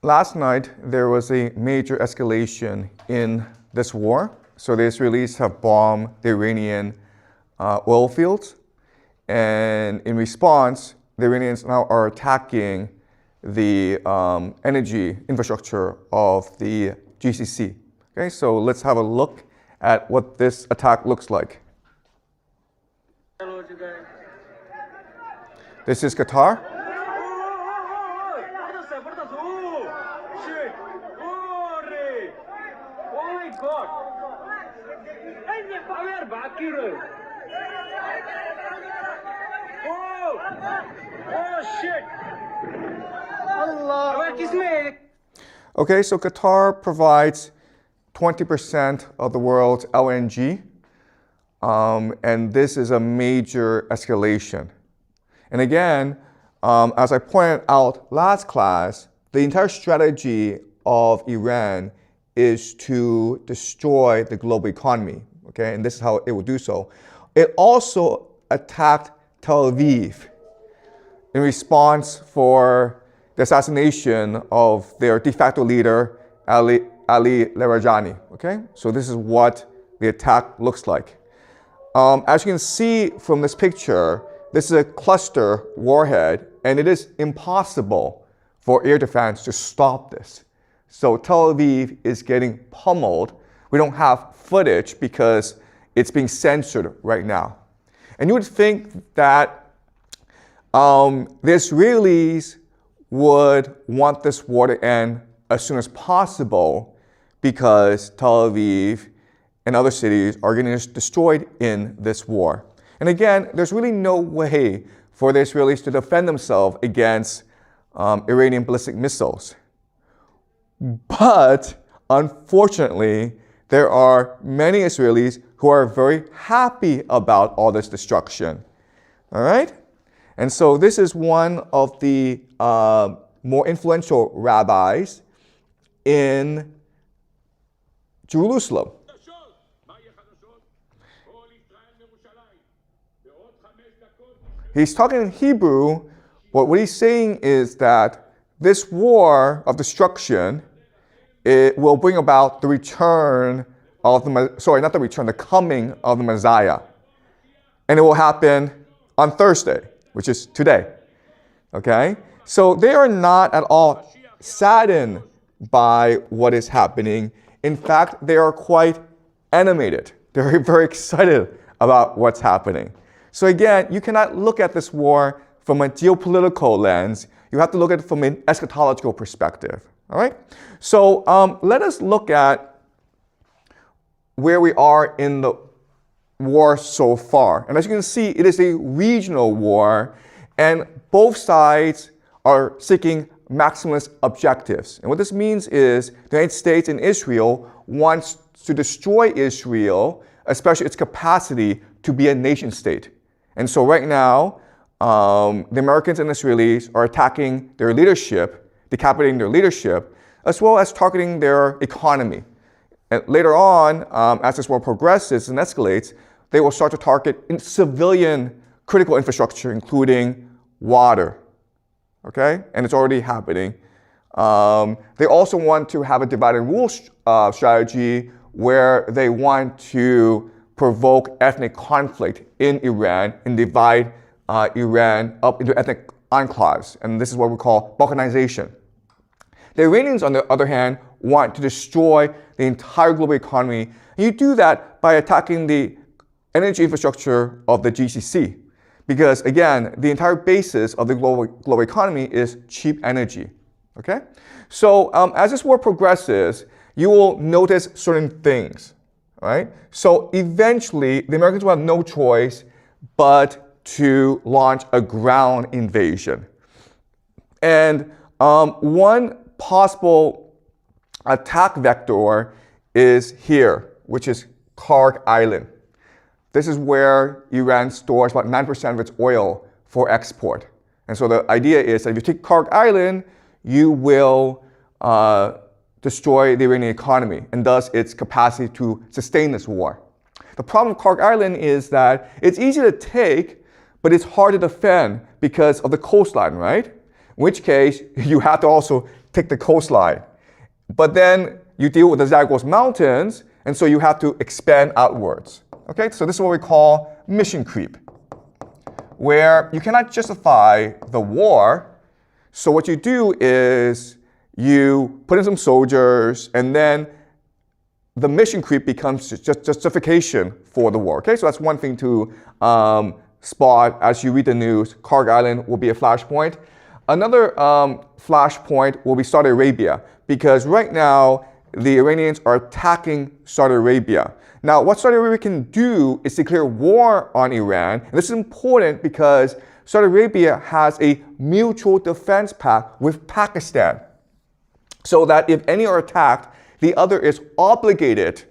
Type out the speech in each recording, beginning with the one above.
last night there was a major escalation in this war. So the Israelis have bombed the Iranian oil fields. And in response, the Iranians now are attacking the energy infrastructure of the GCC. Okay, so let's have a look at what this attack looks like. This is Qatar. Okay, so Qatar provides 20% of the world's LNG, and this is a major escalation. And again, as I pointed out last class, the entire strategy of Iran is to destroy the global economy, okay? And this is how it will do so. It also attacked Tel Aviv in response for the assassination of their de facto leader, Ali Larijani, okay? So this is what the attack looks like. As you can see from this picture, this is a cluster warhead, and it is impossible for air defense to stop this. So Tel Aviv is getting pummeled. We don't have footage because it's being censored right now. And you would think that the Israelis would want this war to end as soon as possible because Tel Aviv and other cities are getting destroyed in this war. And again, there's really no way for the Israelis to defend themselves against Iranian ballistic missiles. But unfortunately, there are many Israelis who are very happy about all this destruction. All right? And so this is one of the more influential rabbis in Jerusalem. He's talking in Hebrew, but what he's saying is that this war of destruction, it will bring about the return of the coming of the Messiah. And it will happen on Thursday, which is today. Okay? So they are not at all saddened by what is happening. In fact, they are quite animated. They're very excited about what's happening. So again, you cannot look at this war from a geopolitical lens. You have to look at it from an eschatological perspective. All right? So let us look at where we are in the war so far. And as you can see, it is a regional war, and both sides are seeking maximalist objectives. And what this means is the United States and Israel wants to destroy Israel, especially its capacity to be a nation state. And so right now, the Americans and Israelis are attacking their leadership, decapitating their leadership, as well as targeting their economy. And later on, as this war progresses and escalates, they will start to target civilian critical infrastructure, including water. Okay? And it's already happening. They also want to have a divide and rule strategy where they want to provoke ethnic conflict in Iran and divide Iran up into ethnic enclaves. And this is what we call balkanization. The Iranians, on the other hand, want to destroy the entire global economy. And you do that by attacking the energy infrastructure of the GCC. Because again, the entire basis of the global economy is cheap energy. Okay? So as this war progresses, you will notice certain things. Right? So eventually, the Americans will have no choice but to launch a ground invasion. And one possible attack vector is here, which is Karg Island. This is where Iran stores about 9% of its oil for export. And so the idea is that if you take Karg Island, you will destroy the Iranian economy and thus its capacity to sustain this war. The problem with Karg Island is that it's easy to take, but it's hard to defend because of the coastline, right? In which case, you have to also take the coastline. But then you deal with the Zagros Mountains, and so you have to expand outwards. Okay, so this is what we call mission creep, where you cannot justify the war. So what you do is you put in some soldiers, and then the mission creep becomes just justification for the war. Okay, so that's one thing to spot as you read the news. Karg Island will be a flashpoint. Another flashpoint will be Saudi Arabia, because right now the Iranians are attacking Saudi Arabia. Now, what Saudi Arabia can do is declare war on Iran. And this is important because Saudi Arabia has a mutual defense pact with Pakistan, so that if any are attacked, the other is obligated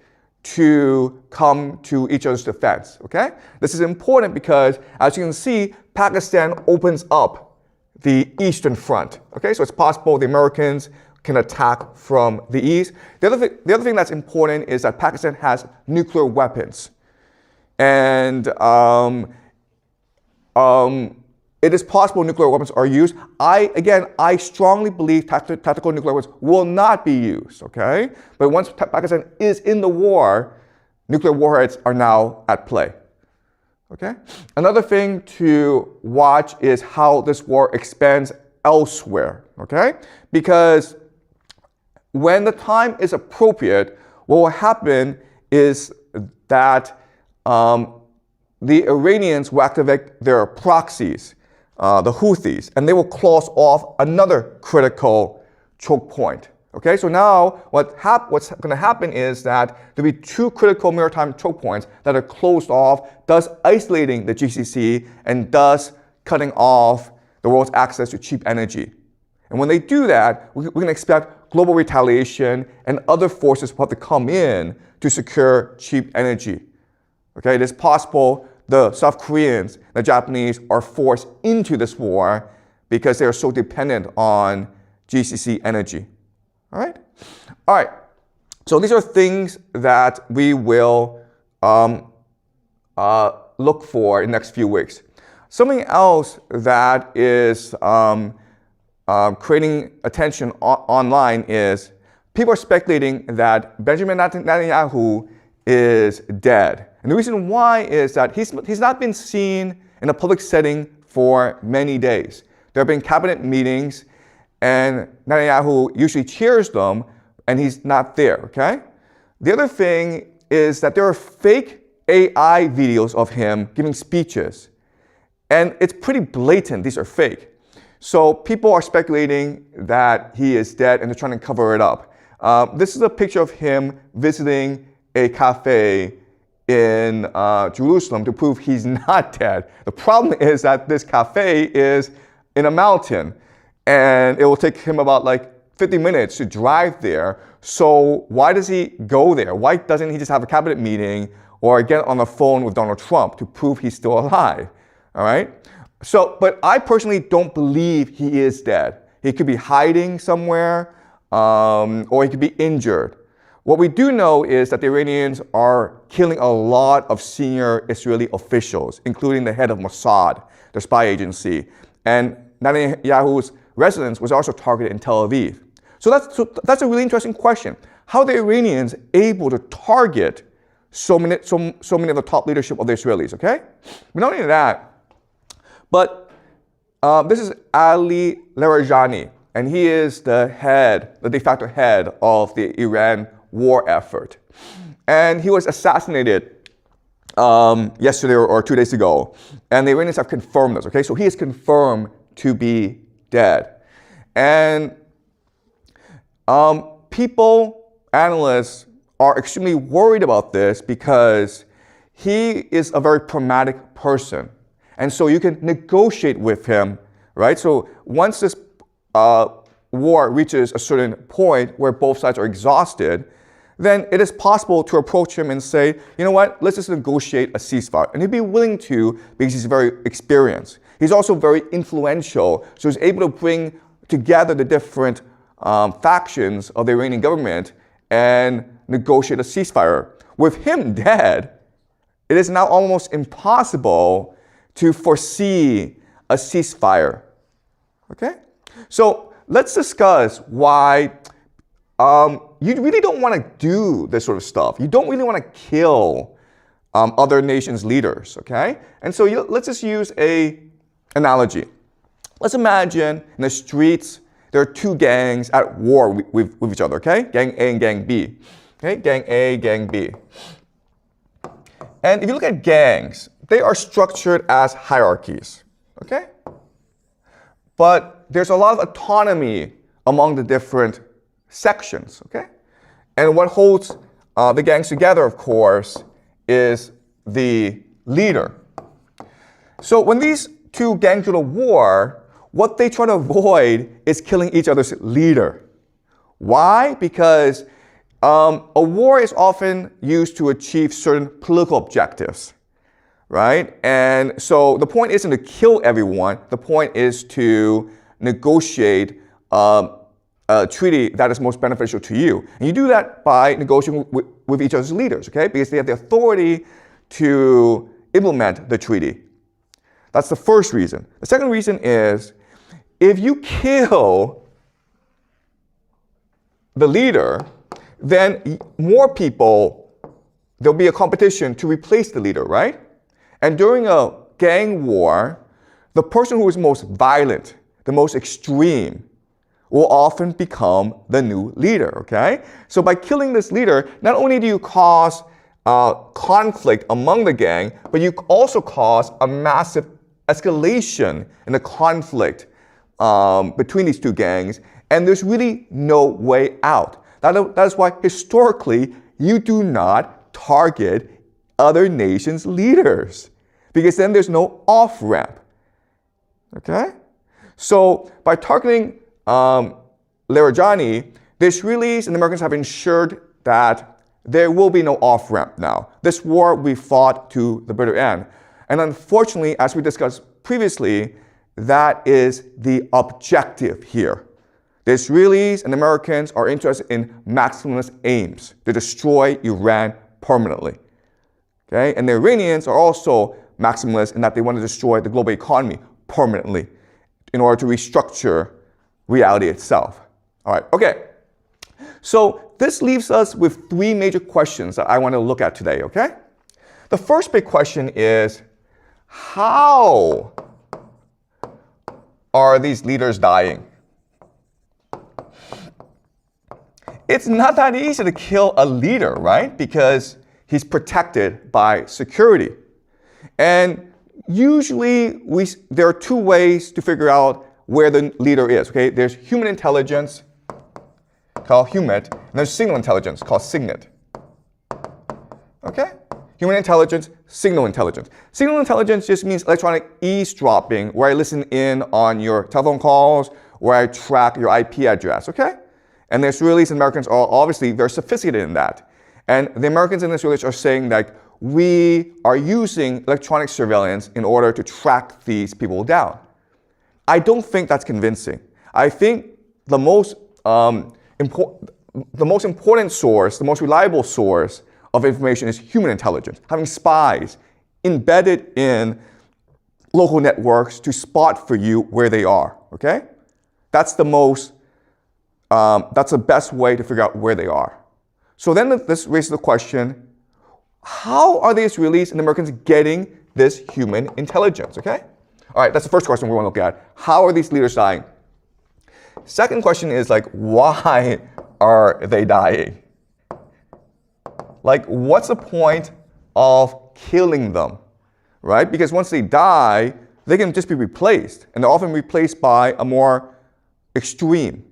to come to each other's defense. Okay? This is important because, as you can see, Pakistan opens up the eastern front. Okay? So it's possible the Americans can attack from the east. The other thing that's important is that Pakistan has nuclear weapons. And it is possible nuclear weapons are used. I strongly believe tactical nuclear weapons will not be used, okay? But once Pakistan is in the war, nuclear warheads are now at play, okay? Another thing to watch is how this war expands elsewhere, okay? Because when the time is appropriate, what will happen is that the Iranians will activate their proxies, the Houthis, and they will close off another critical choke point. Okay, so now what's going to happen is that there'll be two critical maritime choke points that are closed off, thus isolating the GCC and thus cutting off the world's access to cheap energy. And when they do that, we can expect global retaliation and other forces will have to come in to secure cheap energy. Okay, it is possible the South Koreans, the Japanese are forced into this war because they are so dependent on GCC energy. All right? All right. So these are things that we will look for in the next few weeks. Something else that is creating attention online is people are speculating that Benjamin Netanyahu is dead. And the reason why is that he's not been seen in a public setting for many days. There have been cabinet meetings, and Netanyahu usually chairs them, and he's not there, okay? The other thing is that there are fake AI videos of him giving speeches, and it's pretty blatant these are fake. So people are speculating that he is dead, and they're trying to cover it up. This is a picture of him visiting a cafe in Jerusalem to prove he's not dead. The problem is that this cafe is in a mountain, and it will take him about like 50 minutes to drive there. So why does he go there? Why doesn't he just have a cabinet meeting or get on the phone with Donald Trump to prove he's still alive? All right? So, but I personally don't believe he is dead. He could be hiding somewhere, or he could be injured. What we do know is that the Iranians are killing a lot of senior Israeli officials, including the head of Mossad, the spy agency. And Netanyahu's residence was also targeted in Tel Aviv. So that's a really interesting question. How are the Iranians able to target so many of the top leadership of the Israelis, okay? But not only that, but this is Ali Larijani, and he is the de facto head of the Iran war effort. And he was assassinated yesterday or 2 days ago. And the Iranians have confirmed this, okay? So he is confirmed to be dead. And analysts are extremely worried about this because he is a very pragmatic person. And so you can negotiate with him, right? So once this war reaches a certain point where both sides are exhausted, then it is possible to approach him and say, you know what, let's just negotiate a ceasefire. And he'd be willing to because he's very experienced. He's also very influential, so he's able to bring together the different factions of the Iranian government and negotiate a ceasefire. With him dead, it is now almost impossible to foresee a ceasefire. Okay? So let's discuss why you really don't want to do this sort of stuff. You don't really want to kill other nations' leaders, okay? And so let's just use an analogy. Let's imagine in the streets, there are two gangs at war with each other, okay? Gang A and Gang B. Okay, Gang A, Gang B. And if you look at gangs, they are structured as hierarchies, okay? But there's a lot of autonomy among the different sections, okay? And what holds the gangs together, of course, is the leader. So when these two gangs go to war, what they try to avoid is killing each other's leader. Why? Because a war is often used to achieve certain political objectives, right? And so the point isn't to kill everyone. The point is to negotiate a treaty that is most beneficial to you. And you do that by negotiating with each other's leaders, okay? Because they have the authority to implement the treaty. That's the first reason. The second reason is if you kill the leader, then more people, there'll be a competition to replace the leader, right? And during a gang war, the person who is most violent, the most extreme, will often become the new leader, okay? So by killing this leader, not only do you cause conflict among the gang, but you also cause a massive escalation in the conflict between these two gangs, and there's really no way out. That is why historically you do not target other nations' leaders, because then there's no off-ramp. Okay? So by targeting Larijani, the Israelis and the Americans have ensured that there will be no off-ramp now. This war we fought to the bitter end. And unfortunately, as we discussed previously, that is the objective here. The Israelis and Americans are interested in maximalist aims to destroy Iran permanently. Okay? And the Iranians are also maximalists in that they want to destroy the global economy permanently in order to restructure reality itself. All right, okay. So this leaves us with three major questions that I want to look at today, okay? The first big question is, how are these leaders dying? It's not that easy to kill a leader, right? Because he's protected by security. And usually there are two ways to figure out where the leader is, okay? There's human intelligence, called HUMINT, and there's signal intelligence, called SIGINT. Okay? Human intelligence, signal intelligence. Signal intelligence just means electronic eavesdropping, where I listen in on your telephone calls, where I track your IP address, okay? And the Israelis and Americans are obviously very sophisticated in that. And the Americans and the Israelis are saying that we are using electronic surveillance in order to track these people down. I don't think that's convincing. I think the most important source, the most reliable source of information is human intelligence, having spies embedded in local networks to spot for you where they are, okay? That's the best way to figure out where they are. So then this raises the question, how are the Israelis and the Americans getting this human intelligence, okay? All right, that's the first question we want to look at. How are these leaders dying? Second question is like, why are they dying? Like, what's the point of killing them, right? Because once they die, they can just be replaced, and they're often replaced by a more extreme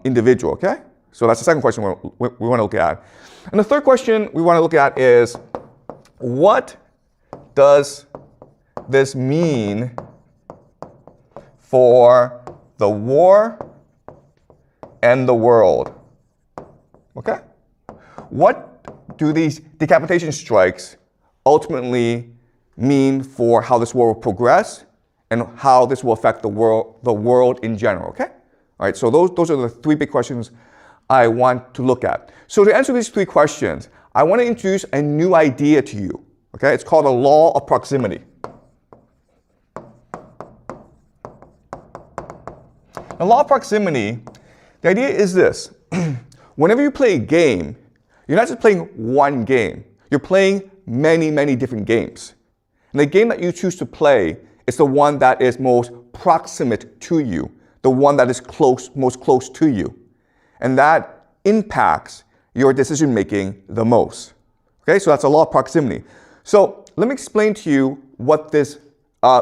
individual, okay? So that's the second question we want to look at. And the third question we want to look at is, what does this mean for the war and the world? Okay? What do these decapitation strikes ultimately mean for how this war will progress and how this will affect the world in general, okay? All right, so those are the three big questions I want to look at. So to answer these three questions, I want to introduce a new idea to you, okay? It's called the law of proximity. The law of proximity, the idea is this. Whenever you play a game, you're not just playing one game. You're playing many, many different games. And the game that you choose to play is the one that is most proximate to you, the one that is most close to you. And that impacts your decision making the most. Okay, so that's a law of proximity. So let me explain to you what this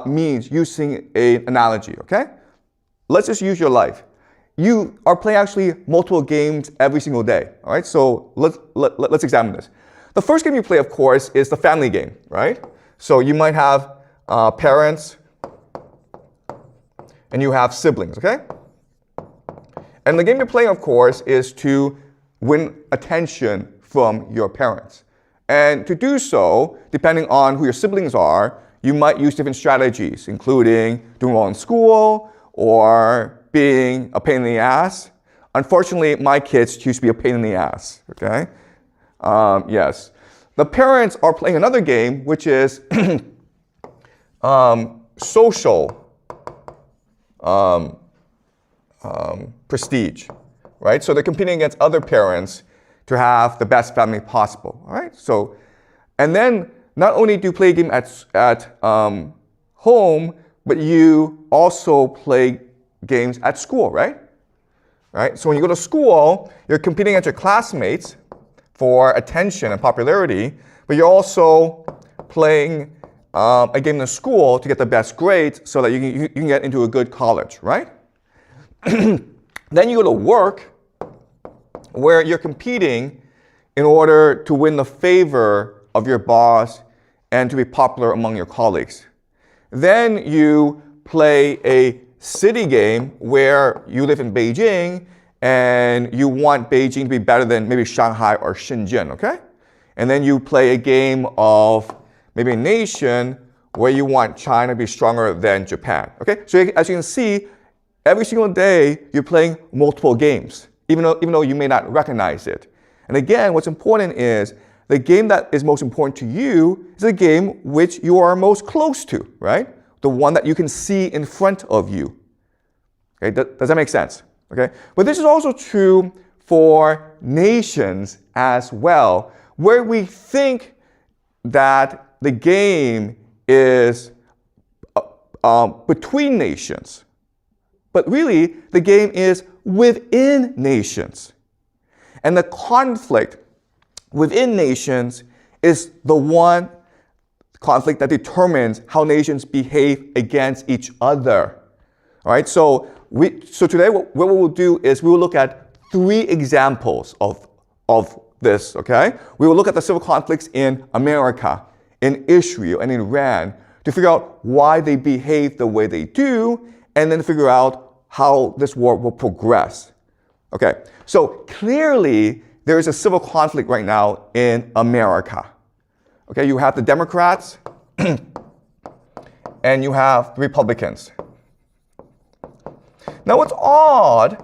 means using an analogy, okay? Let's just use your life. You are playing actually multiple games every single day, all right? So let's examine this. The first game you play, of course, is the family game, right? So you might have parents and you have siblings, okay? And the game you're playing, of course, is to win attention from your parents. And to do so, depending on who your siblings are, you might use different strategies, including doing well in school or being a pain in the ass. Unfortunately, my kids choose to be a pain in the ass, okay? Yes. The parents are playing another game, which is social prestige, right? So they're competing against other parents to have the best family possible, all right? So, and then not only do you play a game at home, but you also play games at school, right? Right? So when you go to school, you're competing against your classmates for attention and popularity, but you're also playing a game in the school to get the best grades so that you can get into a good college, right? Then you go to work, where you're competing in order to win the favor of your boss and to be popular among your colleagues. Then you play a city game where you live in Beijing and you want Beijing to be better than maybe Shanghai or Shenzhen, okay? And then you play a game of maybe a nation where you want China to be stronger than Japan, okay? So as you can see, every single day you're playing multiple games, even though you may not recognize it. And again, what's important is the game that is most important to you is the game which you are most close to, right? The one that you can see in front of you. Okay, does that make sense? Okay, but this is also true for nations as well, where we think that the game is between nations. But really, the game is within nations. And the conflict within nations is the one conflict that determines how nations behave against each other. All right, so today what we will do is we will look at 3 examples of this, okay? We will look at the civil conflicts in America, in Israel, and in Iran to figure out why they behave the way they do, and then figure out how this war will progress. Okay, so clearly there is a civil conflict right now in America. Okay, you have the Democrats and you have the Republicans. Now what's odd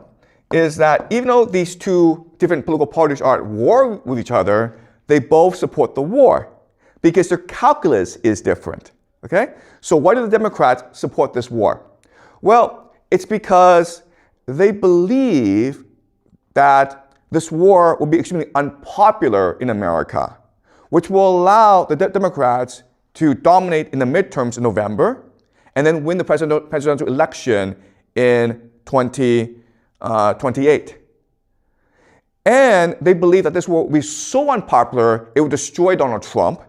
is that even though these 2 different political parties are at war with each other, they both support the war because their calculus is different. Okay, so why do the Democrats support this war? Well, it's because they believe that this war will be extremely unpopular in America, which will allow the Democrats to dominate in the midterms in November and then win the presidential election in 2028. And they believe that this war will be so unpopular, it will destroy Donald Trump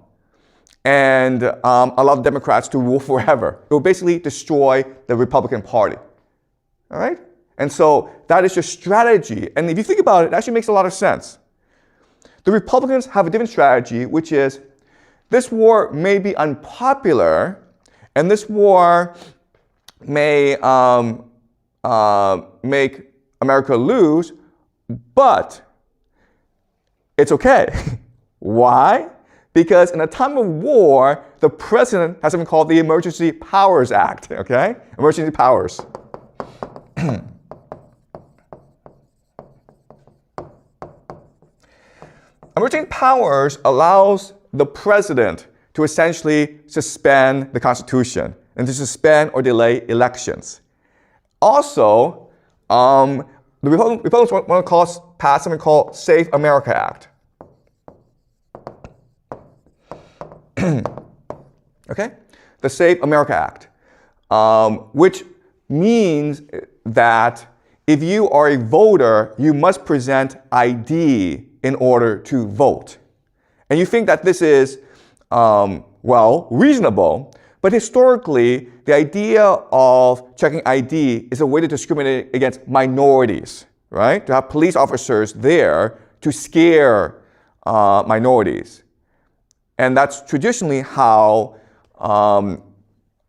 and allow the Democrats to rule forever. It will basically destroy the Republican Party. All right? And so that is your strategy. And if you think about it, it actually makes a lot of sense. The Republicans have a different strategy, which is this war may be unpopular, and this war may make America lose, but it's okay. Why? Because in a time of war, the president has something called the Emergency Powers Act, okay? Emergency powers. Emergency powers allows the president to essentially suspend the Constitution and to suspend or delay elections. Also, The Republicans want to pass something called Save America Act. Okay? The Save America Act, which means that if you are a voter, you must present ID in order to vote. And you think that this is, well, reasonable, but historically, the idea of checking ID is a way to discriminate against minorities, right? To have police officers there to scare minorities. And that's traditionally how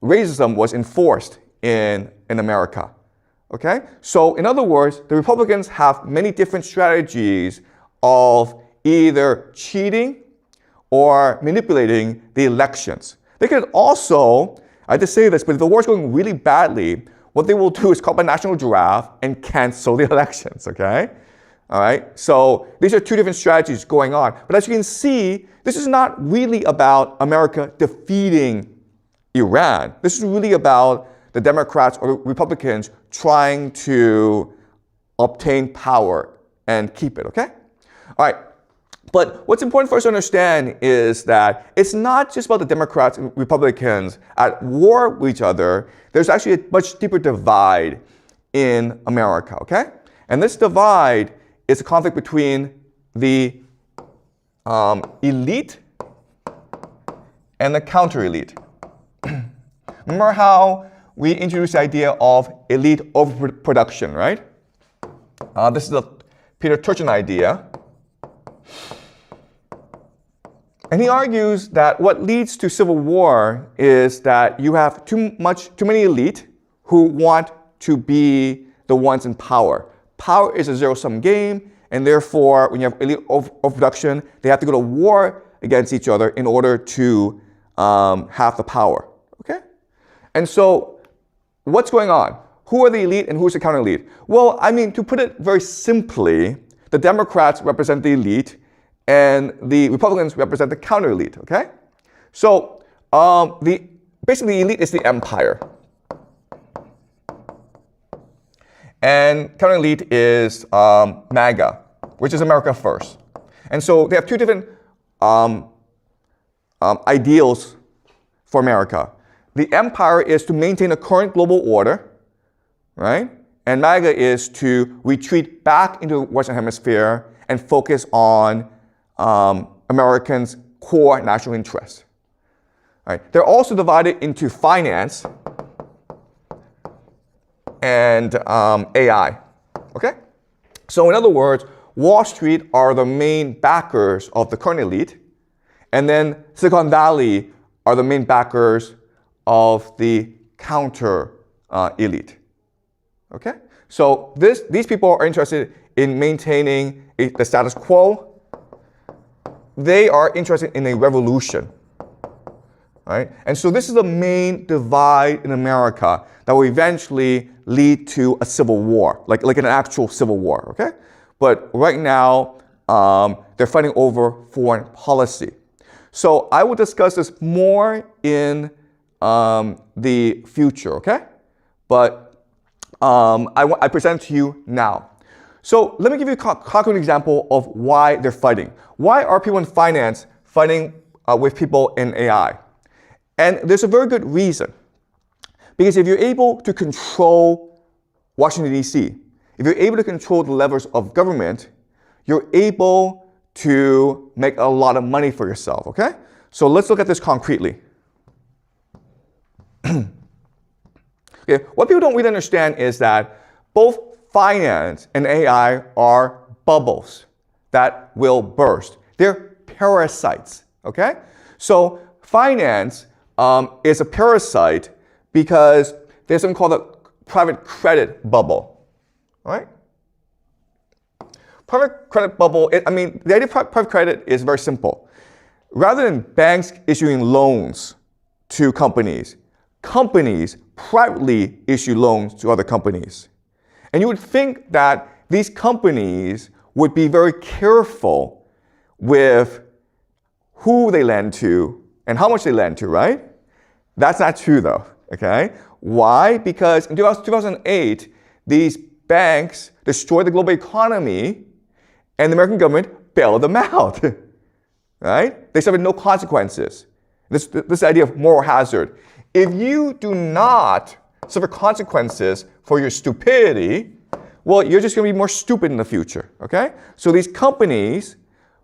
racism was enforced in America. Okay? So in other words, the Republicans have many different strategies of either cheating or manipulating the elections. They could also, I have to say this, but if the war's going really badly, what they will do is call a national draft and cancel the elections, okay? All right? So these are two different strategies going on. But as you can see, this is not really about America defeating Iran. This is really about the Democrats or Republicans trying to obtain power and keep it, okay? All right. But what's important for us to understand is that it's not just about the Democrats and Republicans at war with each other. There's actually a much deeper divide in America, okay? And this divide is a conflict between the elite and the counter-elite. Remember how we introduced the idea of elite overproduction, right? This is the Peter Turchin idea. And he argues that what leads to civil war is that you have too many elite who want to be the ones in power. Power is a zero-sum game, and therefore, when you have elite overproduction, they have to go to war against each other in order to have the power. Okay? And so, what's going on? Who are the elite and who's the counter-elite? Well, I mean, to put it very simply, the Democrats represent the elite, and the Republicans represent the counter-elite, okay? So, basically the elite is the empire. And counter-elite is MAGA, which is America First. And so they have two different ideals for America. The empire is to maintain the current global order, right? And MAGA is to retreat back into the Western Hemisphere and focus on Americans' core national interests. Right. They're also divided into finance and AI. Okay? So in other words, Wall Street are the main backers of the current elite, and then Silicon Valley are the main backers of the counter elite. Okay? So these people are interested in maintaining the status quo. They are interested in a revolution, right? And so this is the main divide in America that will eventually lead to a civil war, like an actual civil war, okay? But right now, they're fighting over foreign policy. So I will discuss this more in the future, okay? But I present to you now. So let me give you a concrete example of why they're fighting. Why are people in finance fighting with people in AI? And there's a very good reason. Because if you're able to control Washington, D.C., if you're able to control the levers of government, you're able to make a lot of money for yourself, okay? So let's look at this concretely. Okay, what people don't really understand is that both finance and AI are bubbles that will burst. They're parasites, okay? So finance is a parasite because there's something called a private credit bubble, all right? Private credit bubble, the idea of private credit is very simple. Rather than banks issuing loans to companies, companies privately issue loans to other companies. And you would think that these companies would be very careful with who they lend to and how much they lend to, right? That's not true though, okay? Why? Because in 2008, these banks destroy the global economy, and the American government bailed them out. Right? They suffered no consequences. This idea of moral hazard. If you do not suffer consequences for your stupidity, well, you're just going to be more stupid in the future. Okay? So these companies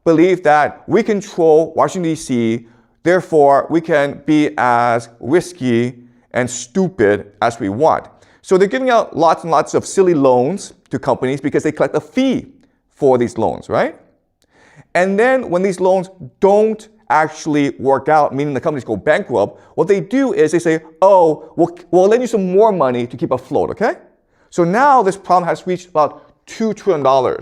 believe that we control Washington, D.C., therefore we can be as risky and stupid as we want. So they're giving out lots and lots of silly loans to companies because they collect a fee for these loans, right? And then when these loans don't actually work out, meaning the companies go bankrupt, what they do is they say, oh, we'll lend you some more money to keep afloat, okay? So now this problem has reached about $2 trillion.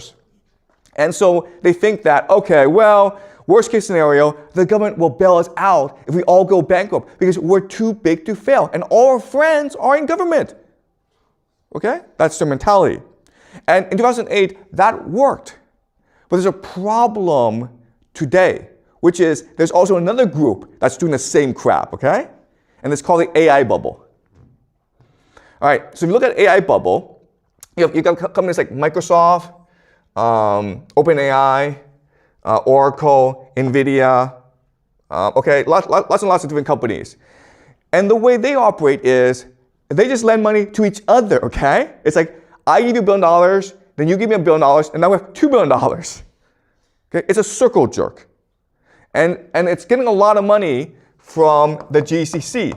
And so they think that, okay, well, worst case scenario, the government will bail us out if we all go bankrupt because we're too big to fail. And all our friends are in government. Okay? That's their mentality. And in 2008, that worked. But there's a problem today, which is there's also another group that's doing the same crap, okay? And it's called the AI bubble. All right, so if you look at AI bubble, you've got companies like Microsoft, OpenAI, Oracle, NVIDIA, okay, lots and lots of different companies. And the way they operate is they just lend money to each other, okay? It's like, I give you $1 billion, then you give me $1 billion, and now we have $2 billion. Okay? It's a circle jerk. And it's getting a lot of money from the GCC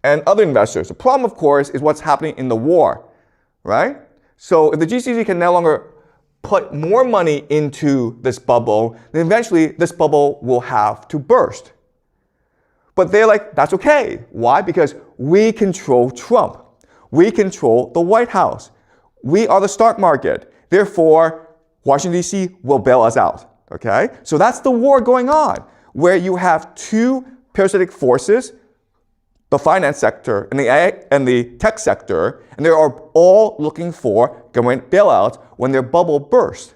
and other investors. The problem, of course, is what's happening in the war, right? So if the GCC can no longer put more money into this bubble, then eventually this bubble will have to burst. But they're like, that's okay. Why? Because we control Trump. We control the White House. We are the stock market. Therefore, Washington, D.C. will bail us out. Okay? So that's the war going on, where you have two parasitic forces, the finance sector and the tech sector, and they are all looking for government bailouts when their bubble bursts.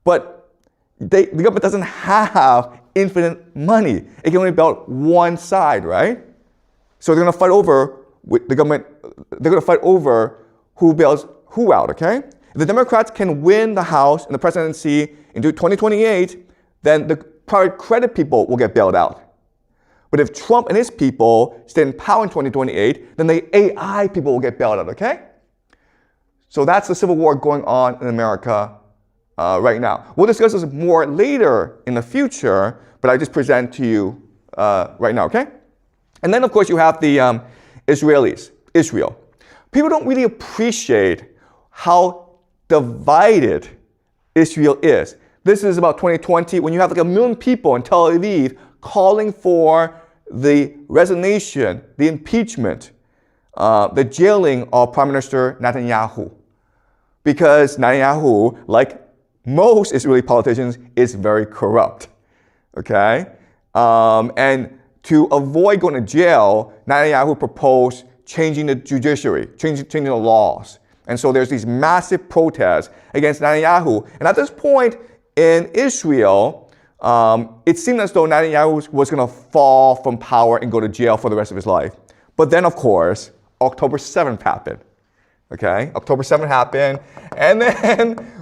But the government doesn't have infinite money. It can only bail out one side, right? So they're going to fight over with the government. They're going to fight over who bails who out, okay? If the Democrats can win the House and the presidency into 2028, then the private credit people will get bailed out. But if Trump and his people stay in power in 2028, then the AI people will get bailed out, okay? So that's the civil war going on in America right now. We'll discuss this more later in the future, but I just present to you right now, okay? And then, of course, you have the Israelis, Israel. People don't really appreciate how divided Israel is. This is about 2020 when you have like 1 million people in Tel Aviv calling for the resignation, the impeachment, the jailing of Prime Minister Netanyahu. Because Netanyahu, like most Israeli politicians, is very corrupt. Okay? And to avoid going to jail, Netanyahu proposed changing the judiciary, changing the laws. And so there's these massive protests against Netanyahu. And at this point in Israel, it seemed as though Netanyahu was going to fall from power and go to jail for the rest of his life. But then, of course, October 7th happened. Okay? October 7th happened. And then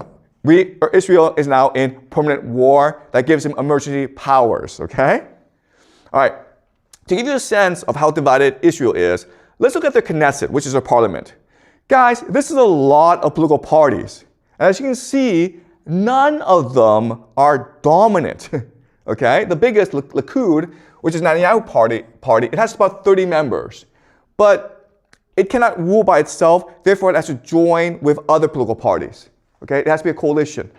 Israel is now in permanent war that gives him emergency powers. Okay? All right. To give you a sense of how divided Israel is, let's look at the Knesset, which is their parliament. Guys, this is a lot of political parties. And as you can see, none of them are dominant. Okay? The biggest, Likud, which is Netanyahu party, it has about 30 members. But it cannot rule by itself, therefore it has to join with other political parties. Okay? It has to be a coalition.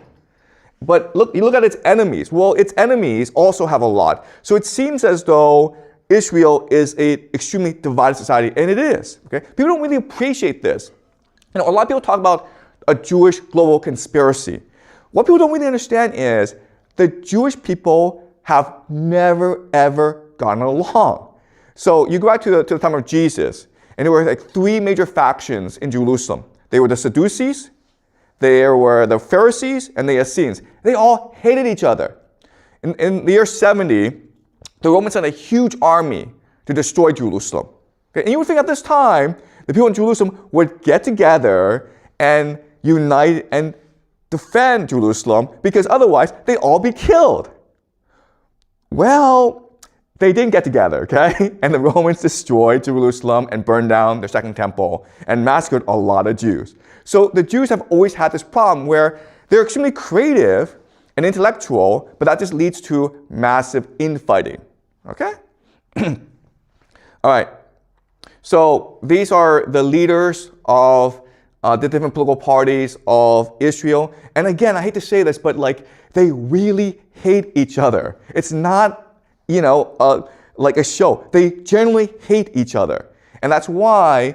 But you look at its enemies. Well, its enemies also have a lot. So it seems as though Israel is an extremely divided society, and it is. Okay? People don't really appreciate this. You know, a lot of people talk about a Jewish global conspiracy. What people don't really understand is the Jewish people have never, ever gotten along. So you go back to the time of Jesus, and there were like 3 major factions in Jerusalem. They were the Sadducees, there were the Pharisees, and the Essenes. They all hated each other. In the year 70, the Romans sent a huge army to destroy Jerusalem. Okay? And you would think at this time, the people in Jerusalem would get together and unite and defend Jerusalem, because otherwise they'd all be killed. Well, they didn't get together, okay? And the Romans destroyed Jerusalem and burned down their second temple and massacred a lot of Jews. So the Jews have always had this problem where they're extremely creative and intellectual, but that just leads to massive infighting, okay? All right, so these are the leaders of the different political parties of Israel. And again, I hate to say this, but like they really hate each other. It's not, like a show. They generally hate each other. And that's why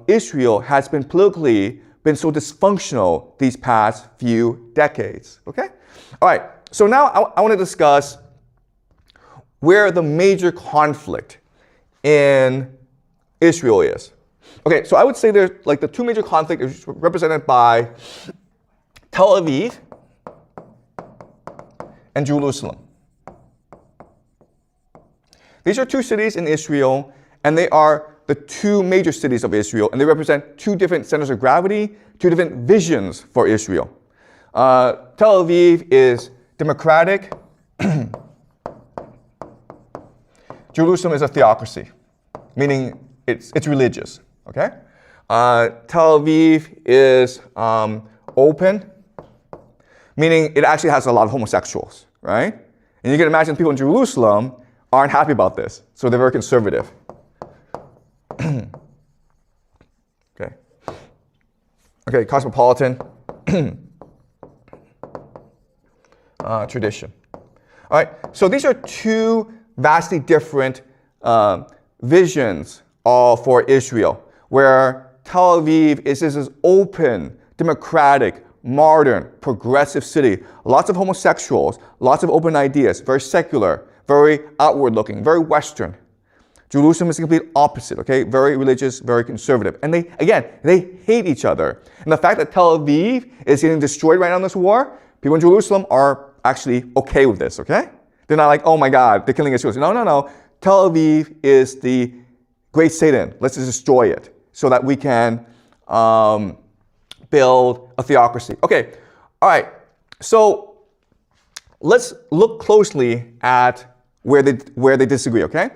Israel has been politically been so dysfunctional these past few decades, okay? All right, so now I want to discuss where the major conflict in Israel is. Okay, so I would say there's like the two major conflicts is represented by Tel Aviv and Jerusalem. These are two cities in Israel, and they are the two major cities of Israel, and they represent two different centers of gravity, two different visions for Israel. Tel Aviv is democratic. Jerusalem is a theocracy, meaning it's religious. Okay? Tel Aviv is open, meaning it actually has a lot of homosexuals, right? And you can imagine people in Jerusalem aren't happy about this, so they're very conservative. Okay, cosmopolitan tradition. All right, so these are two vastly different visions for Israel, where Tel Aviv is this open, democratic, modern, progressive city. Lots of homosexuals, lots of open ideas, very secular, very outward-looking, very Western. Jerusalem is the complete opposite, okay? Very religious, very conservative. And they hate each other. And the fact that Tel Aviv is getting destroyed right now in this war, people in Jerusalem are actually okay with this, okay? They're not like, oh my God, they're killing Israel. No. Tel Aviv is the great Satan. Let's just destroy it so that we can build a theocracy. Okay, all right. So let's look closely at where they disagree, okay?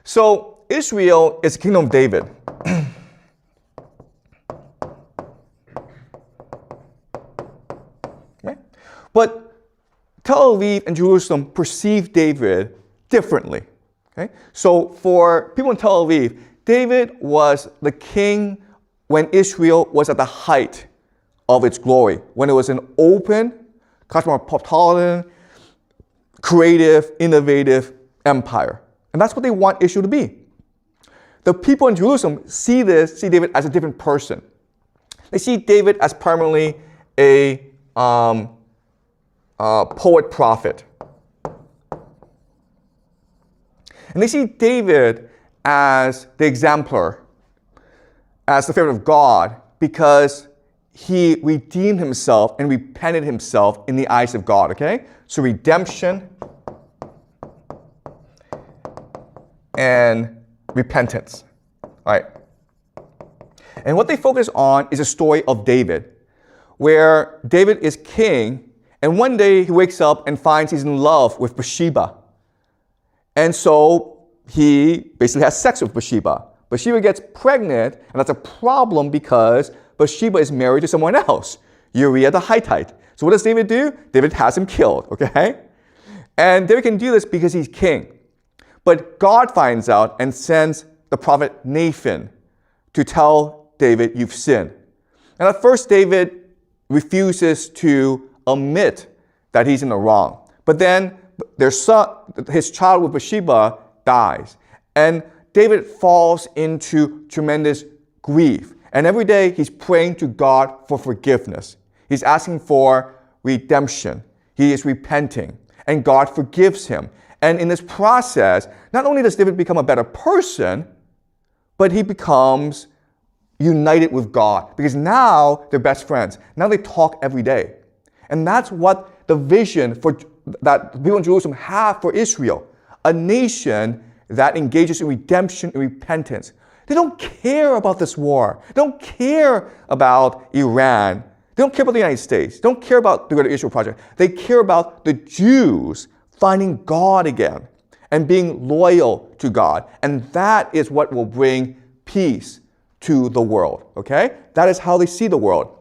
So Israel is the kingdom of David. Okay? But Tel Aviv and Jerusalem perceive David differently. Okay? So for people in Tel Aviv, David was the king when Israel was at the height of its glory, when it was an open, cosmopolitan, creative, innovative empire. And that's what they want Israel to be. The people in Jerusalem see David as a different person. They see David as primarily a poet prophet. And they see David as the exemplar, as the favorite of God, because he redeemed himself and repented himself in the eyes of God, okay? So redemption and repentance, all right? And what they focus on is a story of David, where David is king, and one day he wakes up and finds he's in love with Bathsheba. And so he basically has sex with Bathsheba. Bathsheba gets pregnant, and that's a problem because Bathsheba is married to someone else, Uriah the Hittite. So what does David do? David has him killed, okay? And David can do this because he's king. But God finds out and sends the prophet Nathan to tell David, you've sinned. And at first, David refuses to admit that he's in the wrong. But then his child with Bathsheba dies. And David falls into tremendous grief. And every day, he's praying to God for forgiveness. He's asking for redemption. He is repenting. And God forgives him. And in this process, not only does David become a better person, but he becomes united with God. Because now they're best friends. Now they talk every day. And that's what the vision that people in Jerusalem have for Israel. A nation that engages in redemption and repentance. They don't care about this war. They don't care about Iran. They don't care about the United States. They don't care about the Greater Israel Project. They care about the Jews finding God again and being loyal to God. And that is what will bring peace to the world, okay? That is how they see the world.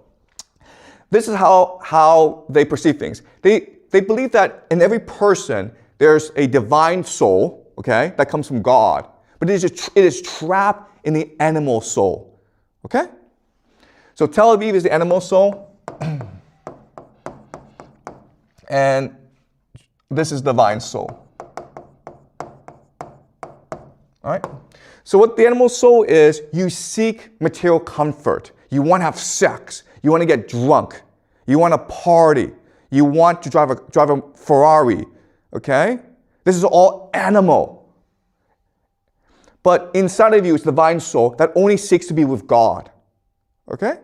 This is how they perceive things. They believe that in every person, there's a divine soul, okay, that comes from God. But it is trapped in the animal soul, okay? So Tel Aviv is the animal soul. And this is divine soul. All right? So what the animal soul is, you seek material comfort. You want to have sex. You want to get drunk. You want to party. You want to drive a Ferrari. Okay? This is all animal. But inside of you is the divine soul that only seeks to be with God. Okay?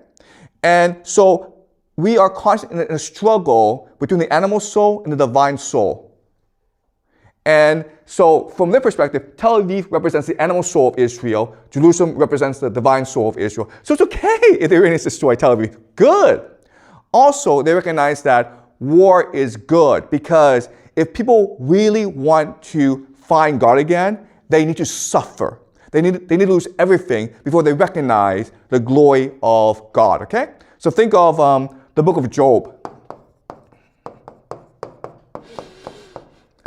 And so we are constantly in a struggle between the animal soul and the divine soul. And so from their perspective, Tel Aviv represents the animal soul of Israel. Jerusalem represents the divine soul of Israel. So it's okay if the Iranians destroy Tel Aviv. Good. Also, they recognize that war is good because if people really want to find God again, they need to suffer. They need to lose everything before they recognize the glory of God, okay? So think of the book of Job.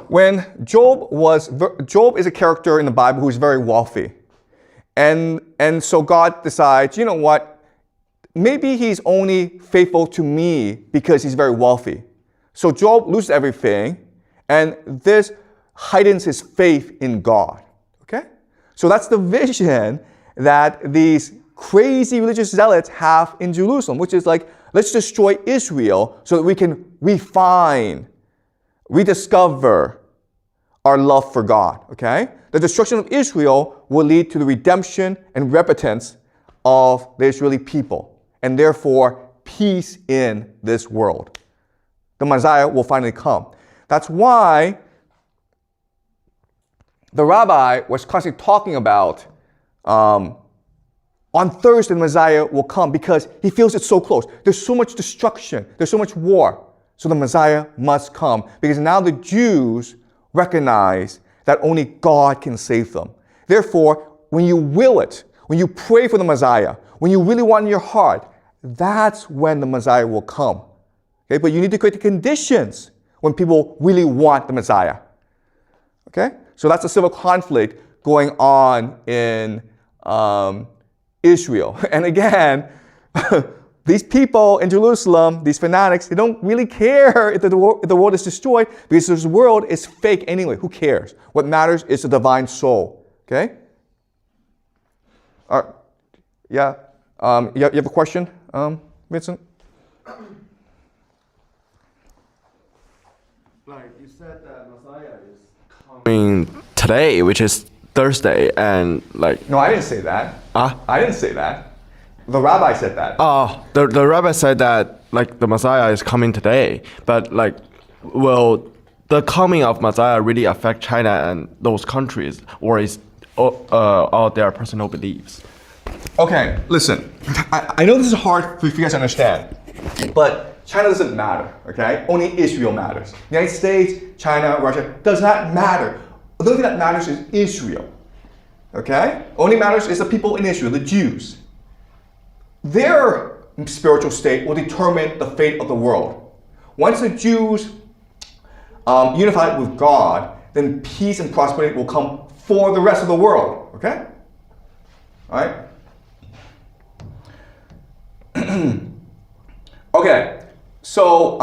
When Job is a character in the Bible who's very wealthy. And so God decides, you know what? Maybe he's only faithful to me because he's very wealthy. So Job loses everything, and this heightens his faith in God. Okay? So that's the vision that these crazy religious zealots have in Jerusalem, which is like, let's destroy Israel so that we can rediscover our love for God, okay? The destruction of Israel will lead to the redemption and repentance of the Israeli people, and therefore peace in this world. The Messiah will finally come. That's why the rabbi was constantly talking about on Thursday the Messiah will come because he feels it's so close. There's so much destruction. There's so much war. So the Messiah must come because now the Jews recognize that only God can save them. Therefore, when you will it, when you pray for the Messiah, when you really want in your heart, that's when the Messiah will come. Okay? But you need to create the conditions when people really want the Messiah. Okay? So that's a civil conflict going on in Israel. And again, these people in Jerusalem, these fanatics, they don't really care if the world is destroyed because this world is fake anyway. Who cares? What matters is the divine soul. Okay? Yeah. You have a question, Vincent? Like you said that Messiah is coming today, which is Thursday, and like... No, I didn't say that. I didn't say that. The rabbi said that. Oh, the rabbi said that like the Messiah is coming today, but like, will the coming of Messiah really affect China and those countries, or is all their personal beliefs? Okay, listen. I know this is hard for you guys to understand, but China doesn't matter. Okay, only Israel matters. The United States, China, Russia does not matter. The only thing that matters is Israel. Okay, only matters is the people in Israel, the Jews. Their spiritual state will determine the fate of the world. Once the Jews unify with God, then peace and prosperity will come for the rest of the world. Okay? All right? Okay, so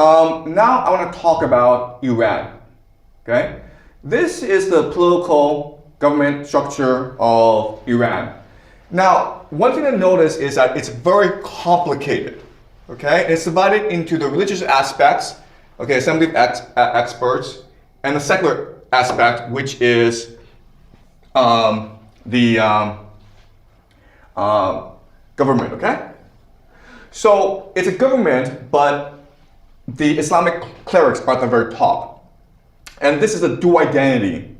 now I want to talk about Iran. Okay? This is the political government structure of Iran. Now, one thing to notice is that it's very complicated, okay? It's divided into the religious aspects, okay, assembly of experts, and the secular aspect, which is the government, okay? So it's a government, but the Islamic clerics are at the very top. And this is the dual identity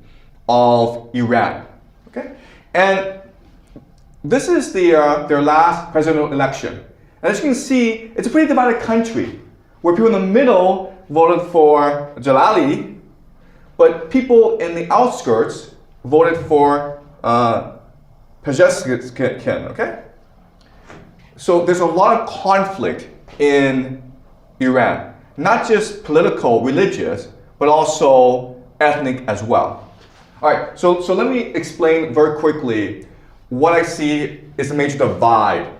of Iran, okay? And this is their last presidential election. And as you can see, it's a pretty divided country, where people in the middle voted for Jalali, but people in the outskirts voted for Pezeshkian, okay? So there's a lot of conflict in Iran, not just political, religious, but also ethnic as well. All right, so let me explain very quickly what I see is the major divide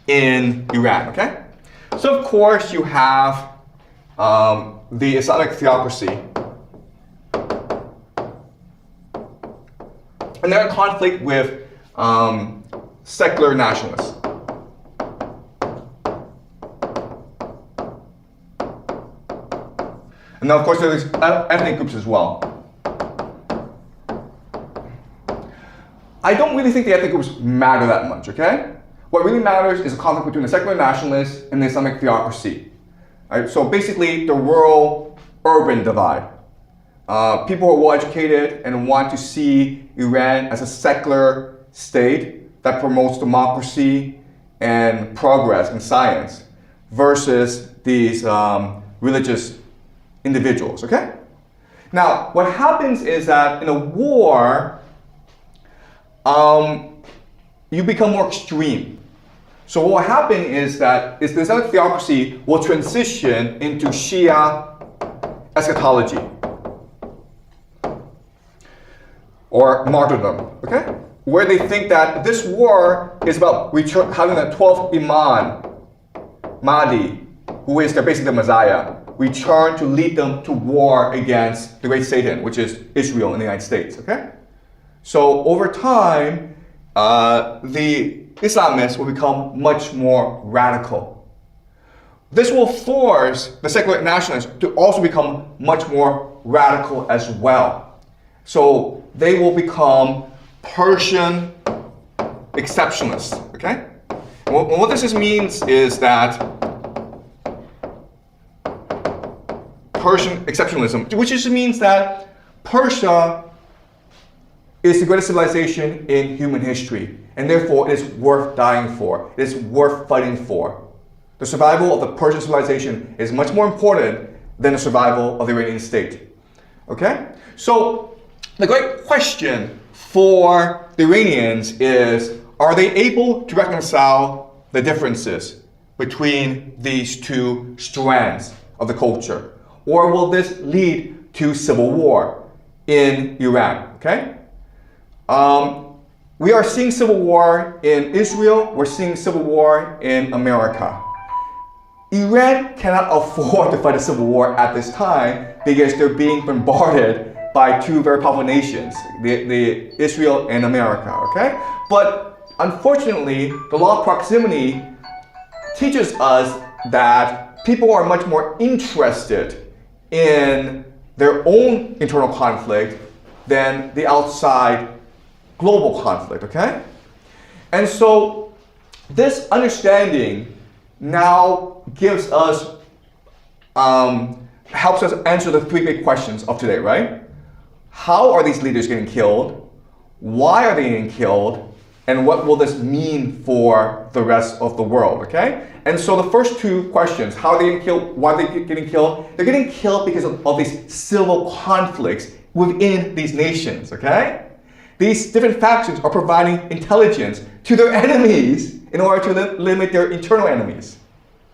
in Iran, okay? So of course you have the Islamic theocracy, and they're in conflict with secular nationalists. And now, of course, there's ethnic groups as well. I don't really think the ethnic groups matter that much, okay? What really matters is a conflict between the secular nationalists and the Islamic theocracy. Right? So basically, the rural-urban divide. People who are well-educated and want to see Iran as a secular state that promotes democracy and progress in science versus these religious individuals, okay? Now, what happens is that in a war, you become more extreme. So what will happen is that the Islamic theocracy will transition into Shia eschatology or martyrdom, okay? Where they think that this war is about having the 12th Imam, Mahdi, who is basically the Messiah, return to lead them to war against the great Satan, which is Israel and the United States, okay? So over time, the Islamists will become much more radical. This will force the secular nationalists to also become much more radical as well. So they will become Persian exceptionists, okay? And what this means is that Persian exceptionalism, which just means that Persia is the greatest civilization in human history, and therefore it is worth dying for. It is worth fighting for. The survival of the Persian civilization is much more important than the survival of the Iranian state. Okay? So the great question for the Iranians is, are they able to reconcile the differences between these two strands of the culture? Or will this lead to civil war in Iran, okay? We are seeing civil war in Israel, we're seeing civil war in America. Iran cannot afford to fight a civil war at this time because they're being bombarded by two very powerful nations, the Israel and America, okay? But unfortunately, the law of proximity teaches us that people are much more interested in their own internal conflict than the outside global conflict, okay? And so this understanding now gives us, helps us answer the three big questions of today, right? How are these leaders getting killed? Why are they getting killed? And what will this mean for the rest of the world, okay? And so the first two questions, how are they getting killed? Why are they getting killed? They're getting killed because of these civil conflicts within these nations, okay? These different factions are providing intelligence to their enemies in order to limit their internal enemies,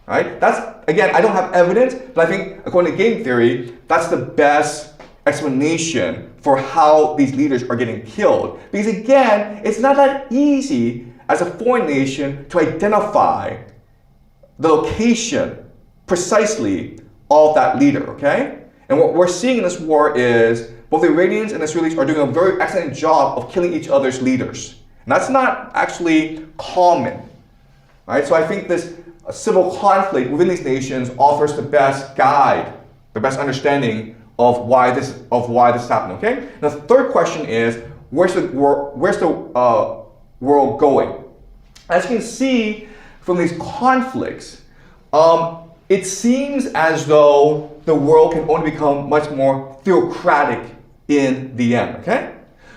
right? That's, again, I don't have evidence, but I think according to game theory, that's the best explanation for how these leaders are getting killed. Because again, it's not that easy as a foreign nation to identify the location precisely of that leader, okay? And what we're seeing in this war is both the Iranians and the Israelis are doing a very excellent job of killing each other's leaders. And that's not actually common, right? So I think this civil conflict within these nations offers the best guide, the best understanding of why this is happening, okay? Now, the third question is, where's the world going? As you can see from these conflicts, it seems as though the world can only become much more theocratic in the end, okay?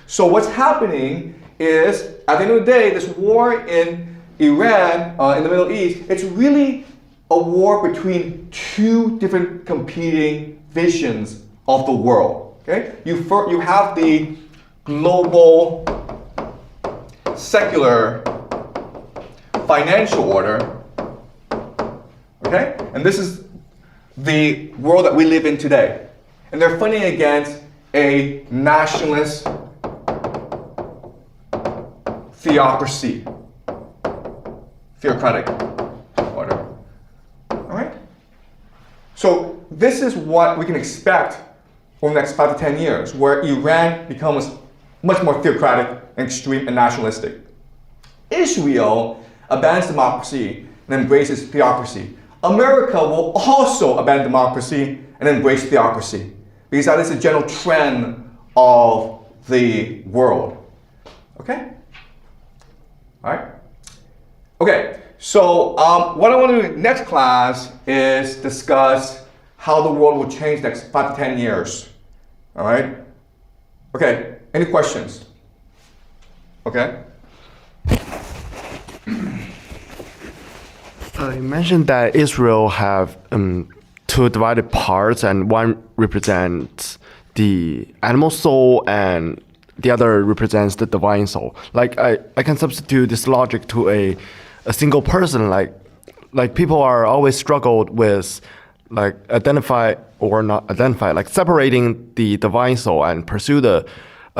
So what's happening is, at the end of the day, this war in Iran, in the Middle East, it's really a war between two different competing visions of the world. Okay? You have the global secular financial order, okay? And this is the world that we live in today. And they're fighting against a nationalist theocracy, theocratic order. All right? So this is what we can expect over the next 5 to 10 years, where Iran becomes much more theocratic, and extreme, and nationalistic. Israel abandons democracy and embraces theocracy. America will also abandon democracy and embrace theocracy, because that is the general trend of the world. Okay? All right? Okay, so what I want to do in next class is discuss how the world will change next 5 to 10 years. All right? Okay, any questions? Okay? You mentioned that Israel have two divided parts, and one represents the animal soul and the other represents the divine soul. Like I can substitute this logic to a single person. Like people are always struggled with like identify or not identify, like separating the divine soul and pursue the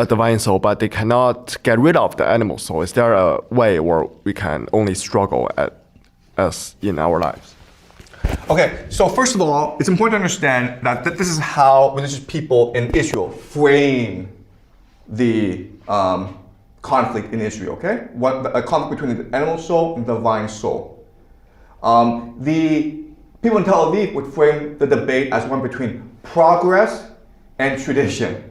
divine soul, but they cannot get rid of the animal soul. Is there a way where we can only struggle as in our lives? Okay, so first of all, it's important to understand that this is how religious people in Israel frame the conflict in Israel, okay? A conflict between the animal soul and the divine soul. The people in Tel Aviv would frame the debate as one between progress and tradition,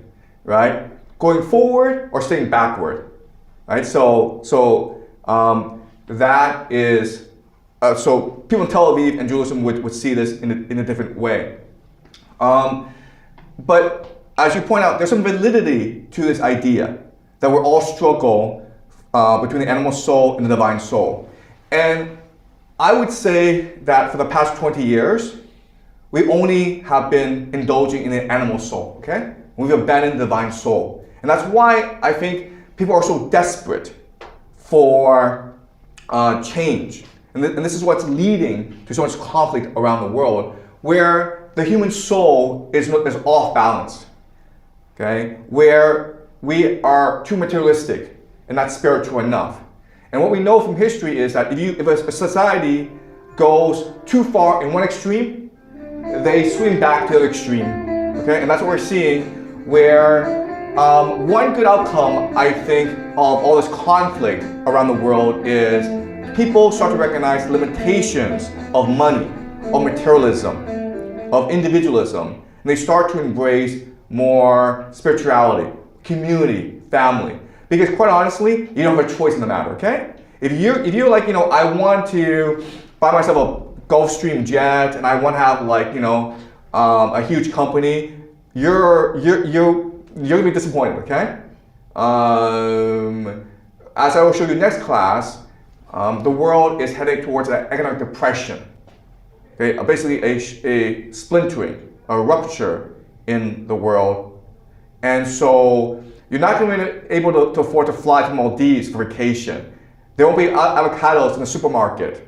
right? Going forward or staying backward, right? So that is, so people in Tel Aviv and Jerusalem would see this in a different way. But as you point out, there's some validity to this idea that we're all struggle between the animal soul and the divine soul. And I would say that for the past 20 years, we only have been indulging in the animal soul, okay? We've abandoned the divine soul. And that's why I think people are so desperate for change. And this is what's leading to so much conflict around the world, where the human soul is off balance, okay? Where we are too materialistic and not spiritual enough. And what we know from history is that if a society goes too far in one extreme, they swing back to the other extreme, okay? And that's what we're seeing, where one good outcome, I think, of all this conflict around the world is people start to recognize limitations of money, of materialism, of individualism, and they start to embrace more spirituality, community, family. Because quite honestly, you don't have a choice in the matter, okay? If you're like, I want to buy myself a Gulfstream jet and I want to have like, a huge company, you're gonna be disappointed, okay? As I will show you next class, the world is heading towards an economic depression. Okay, basically a splintering, a rupture in the world. And so you're not going to be able to afford to fly to Maldives for vacation. There won't be avocados in the supermarket.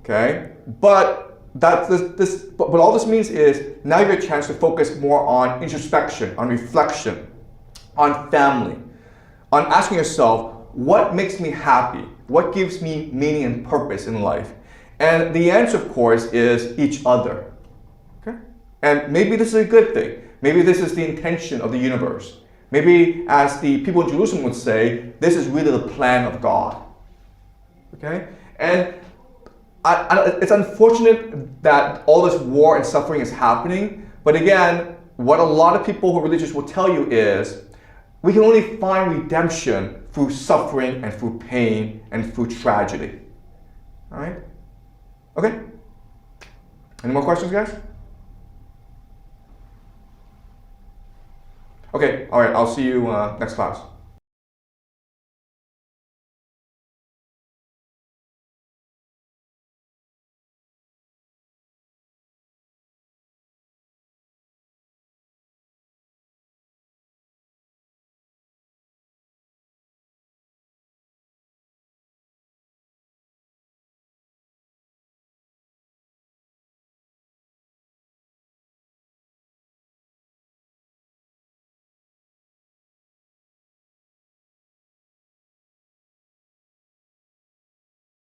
Okay, but all this means is now you have a chance to focus more on introspection, on reflection, on family, on asking yourself, what makes me happy? What gives me meaning and purpose in life? And the answer, of course, is each other. Okay? And maybe this is a good thing. Maybe this is the intention of the universe. Maybe, as the people in Jerusalem would say, this is really the plan of God. Okay? And it's unfortunate that all this war and suffering is happening. But again, what a lot of people who are religious will tell you is, we can only find redemption through suffering and through pain and through tragedy. All right? Okay? Any more questions, guys? Okay, all right, I'll see you next class.